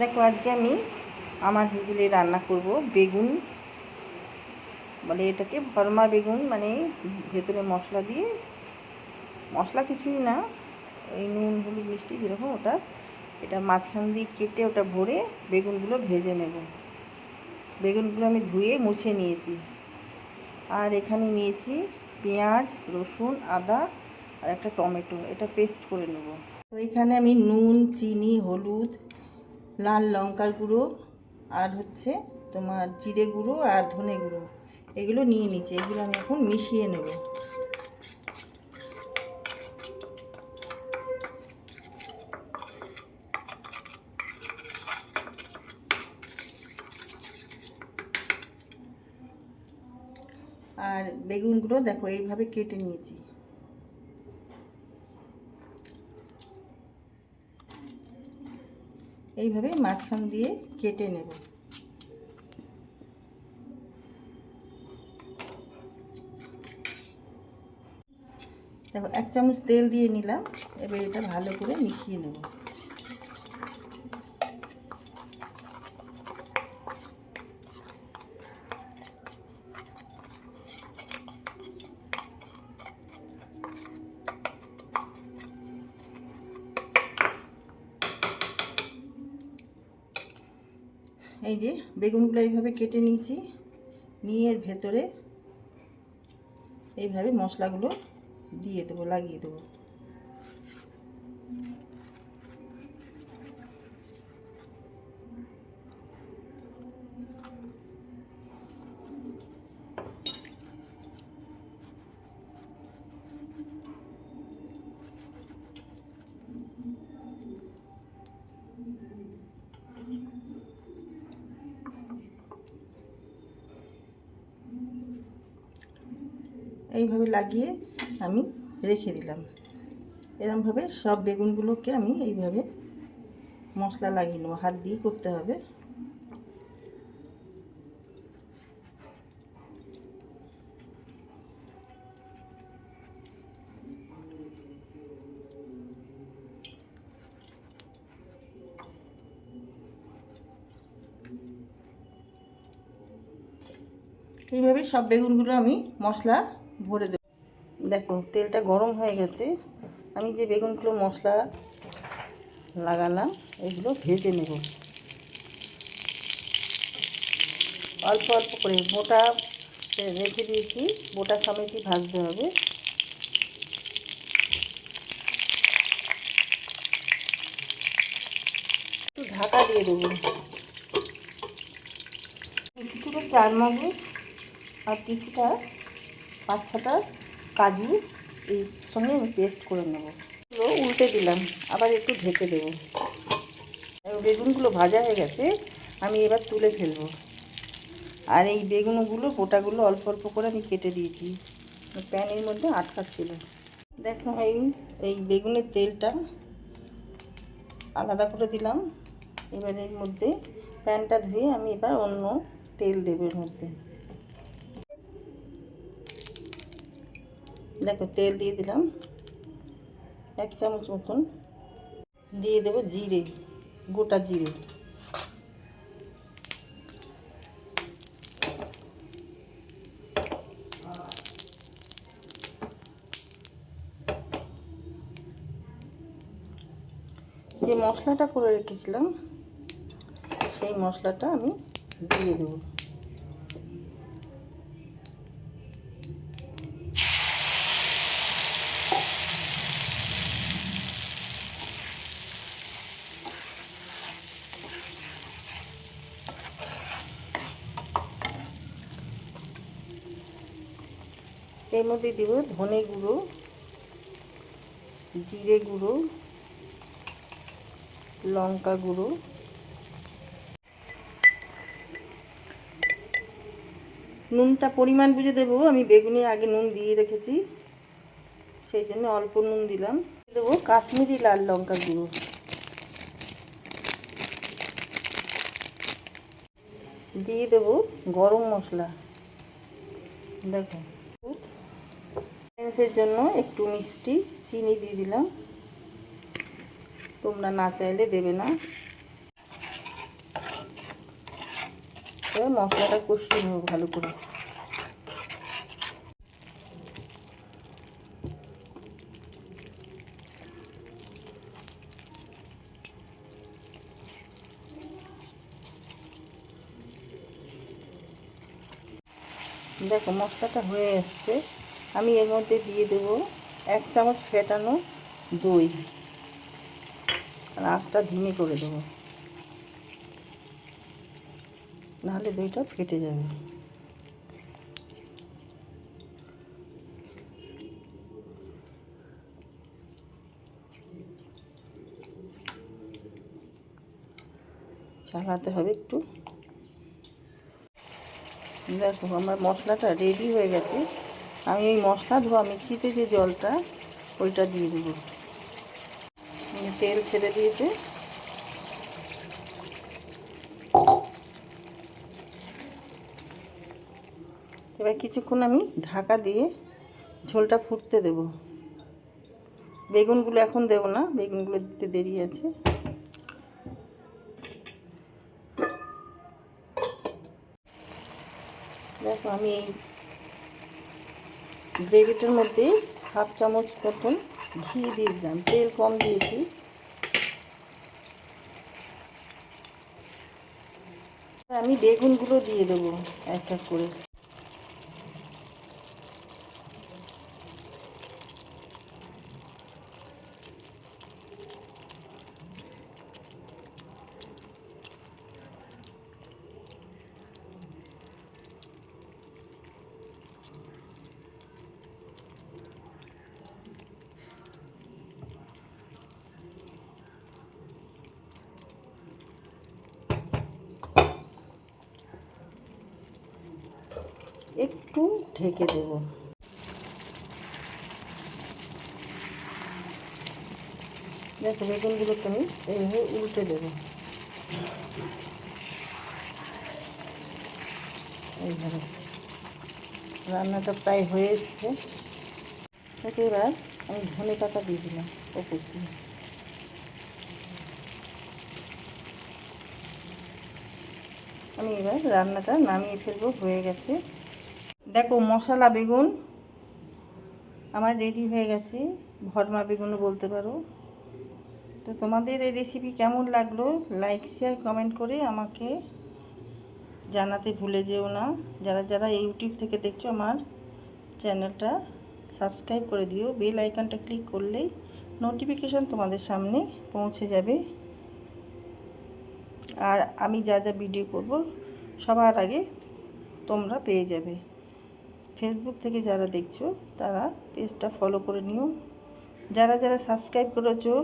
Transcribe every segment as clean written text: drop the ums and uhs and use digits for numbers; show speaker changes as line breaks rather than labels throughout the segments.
দেখো আজকে আমি আমার হিজলে রান্না করব বেগুন, বলে এটাকে ভরমা বেগুন, মানে ভেতরে মশলা দিয়ে, মশলা কিছুই না, এই নুন হলুদ মিষ্টি যেরকম ওটা, এটা মাঝখান দিয়ে কেটে ওটা ভরে বেগুনগুলো ভেজে নেব। বেগুনগুলো আমি ধুয়ে মুছে নিয়েছি। আর এখানে নিয়েছি পেঁয়াজ, রসুন, আদা আর একটা টমেটো, এটা পেস্ট করে নেব। তো এখানে আমি নুন, চিনি, হলুদ, লাল লঙ্কার গুঁড়ো আর তোমার জিরে গুঁড়ো আর ধনে গুঁড়ো এগুলো নিয়ে নিচ্ছি। এগুলো আমি এখন মিশিয়ে নেব। আর বেগুনগুলো দেখো এইভাবে কেটে নিয়েছি। এইভাবে মাঝখান দিয়ে কেটে নেব। দেখো 1 চামচ তেল দিয়ে নিলাম। এবার এটা ভালো করে মিশিয়ে নেব। এই যে বেগুনগুলো এইভাবে কেটে নিয়েছি, নিয়ে এর ভেতরে এইভাবে মশলাগুলো দিয়ে দেবো, লাগিয়ে দেবো। এইভাবে লাগিয়ে আমি রেখে দিলাম। এরকমভাবে সব বেগুনগুলোকে আমি এইভাবে মশলা লাগিয়ে নেবো, হাত দিয়ে করতে হবে। এইভাবে সব বেগুনগুলো আমি মশলা ভরে দেব। দেখো তেলটা গরম হয়ে গেছে। আমি যে বেগুনগুলো মশলা লাগালাম এগুলো ভেজে নেব অল্প অল্প করে। মোটা রেখে দিয়েছি, মোটা সমেতই ভাজতে হবে। একটু ঢাকা দিয়ে দেবো। কিছুটা চারমগজ আর কিছুটা 5-6টা কাজু এই সঙ্গে আমি পেস্ট করে নেব। উল্টে দিলাম, আবার একটু ঢেকে দেবো। বেগুনগুলো ভাজা হয়ে গেছে, আমি এবার তুলে ফেলবো। আর এই বেগুনগুলো গোটাগুলো অল্প অল্প করে আমি কেটে দিয়েছি, প্যানের মধ্যে আটকাচ্ছিল। দেখো এই বেগুনের তেলটা আলাদা করে দিলাম। এবার এর মধ্যে প্যানটা ধুয়ে আমি এবার অন্য তেল দেব। এর মধ্যে দেখো তেল দিয়ে দিলাম 1 চামচ মতন। দিয়ে দেবো জিরে, গোটা জিরে। যে মশলাটা করে রেখেছিলাম সেই মশলাটা আমি দিয়ে দেবো। এর মধ্যে দেব ধনে গুঁড়ো, জিরে গুঁড়ো, লঙ্কা গুঁড়ো, নুনটা পরিমাণ বুঝে দেবো। আমি বেগুনে আগে নুন দিয়ে রেখেছি, সেই জন্য অল্প নুন দিলাম। দেবো কাশ্মীরি লাল লঙ্কা গুঁড়ো, দিয়ে দেবো গরম মশলা। দেখো ব্যালেন্সের জন্য একটু মিষ্টি চিনি দিয়ে দিলাম, তোমরা না চাইলে দেবে না। এবার মশলাটা কষিয়ে নেব ভালো করে। দেখো মশলাটা হয়ে এসছে। আমি এর মধ্যে দিয়ে দেব 1 চামচ ফেটানো দই, আর আঁচটা ধিমে করে দেবো, নাহলে দইটা ফেটে যাবে। চালাতে হবে একটু। দেখো আমার মশলাটা রেডি হয়ে গেছে। আমি এই মশলা ধোয়া মিক্সিতে যে জলটা ওইটা দিয়ে দেবো। তেল ছেড়ে দিয়েছে। এবার কিছুক্ষণ আমি ঢাকা দিয়ে ঝোলটা ফুটতে দেব। বেগুনগুলো এখন দেবো না, বেগুনগুলো দিতে দেরি আছে। দেখো আমি এই গ্রেভিটার মধ্যে 1/2 চামচ মতন ঘি দিয়ে দিলাম, তেল কম দিয়েছি। আমি বেগুনগুলো দিয়ে দেবো এক এক করে। একটু ঢেকে দেব। দেখো বেগুনগুলোকে আমি এইভাবে উল্টে দেবো, এইভাবে। রান্নাটা প্রায় হয়ে এসছে। এবার আমি ধনে পাতা দিয়ে দিলাম ওপর দিয়ে। আমি এবার রান্নাটা নামিয়ে ফেলবো, হয়ে গেছে। দেখো মশলা বেগুন আমার রেডি হয়ে গেছে, ভরমা বেগুনও বলতে পারো। তো তোমাদের এই রেসিপি কেমন লাগলো লাইক শেয়ার কমেন্ট করে আমাকে জানাতে ভুলে যেও না। যারা যারা ইউটিউব থেকে দেখছো আমার চ্যানেলটা সাবস্ক্রাইব করে দিও। বেল আইকনটা ক্লিক করলেই নোটিফিকেশন তোমাদের সামনে পৌঁছে যাবে, আর আমি যা যা ভিডিও করব সবার আগে তোমরা পেয়ে যাবে। ফেসবুক থেকে যারা দেখছো তারা পেজটা ফলো করে নিও। যারা যারা সাবস্ক্রাইব করেছো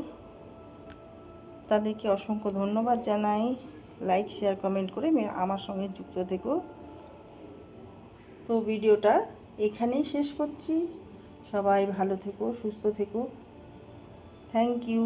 তাদেরকে অসংখ্য ধন্যবাদ জানাই। লাইক শেয়ার কমেন্ট করে আমার সঙ্গে যুক্ত থেকো। তো ভিডিওটা এখানেই শেষ করছি। সবাই ভালো থেকো, সুস্থ থেকো। Thank you.